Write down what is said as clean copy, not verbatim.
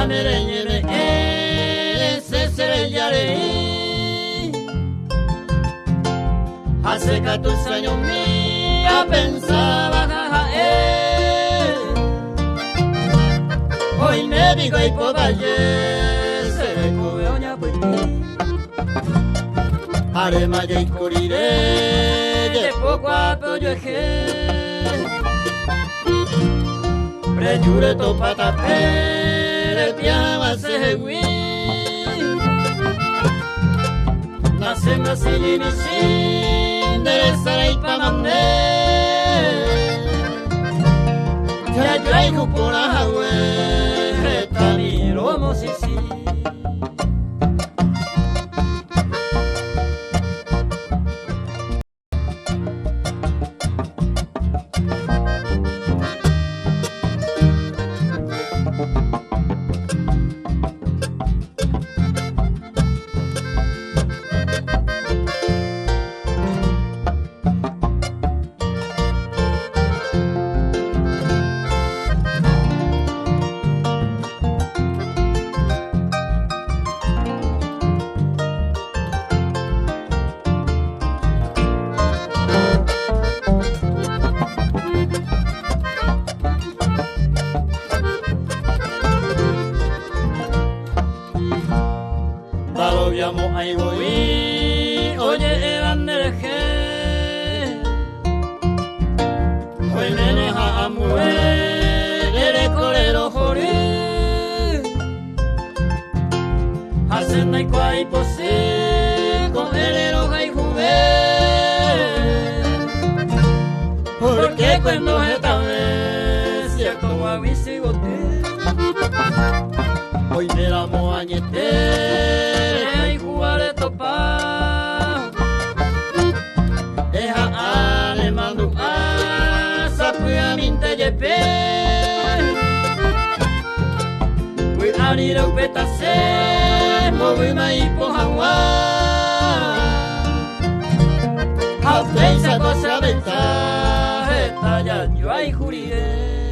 Amereñeme ese sereyare hace que tus años mía pensaba hoy me digo y por valle se recube oña pues haré maya y curiré de poco a poco yo prejure to patapere piama se hui nace más y sin derezar y pamande ya yo hay cupona hawe tamiro mosisi Llamo ahí voy, oye evan del hoy nene ha muere, eres colero jori, hacen na igual posible con el eroja y juve, porque cuando esta vez cierto guavi sigo te, hoy me la moañete. Deja alemando a sapuamente yepe we anira upetase movi mai pohawa ha pensa cosa venta ya yo ai jurie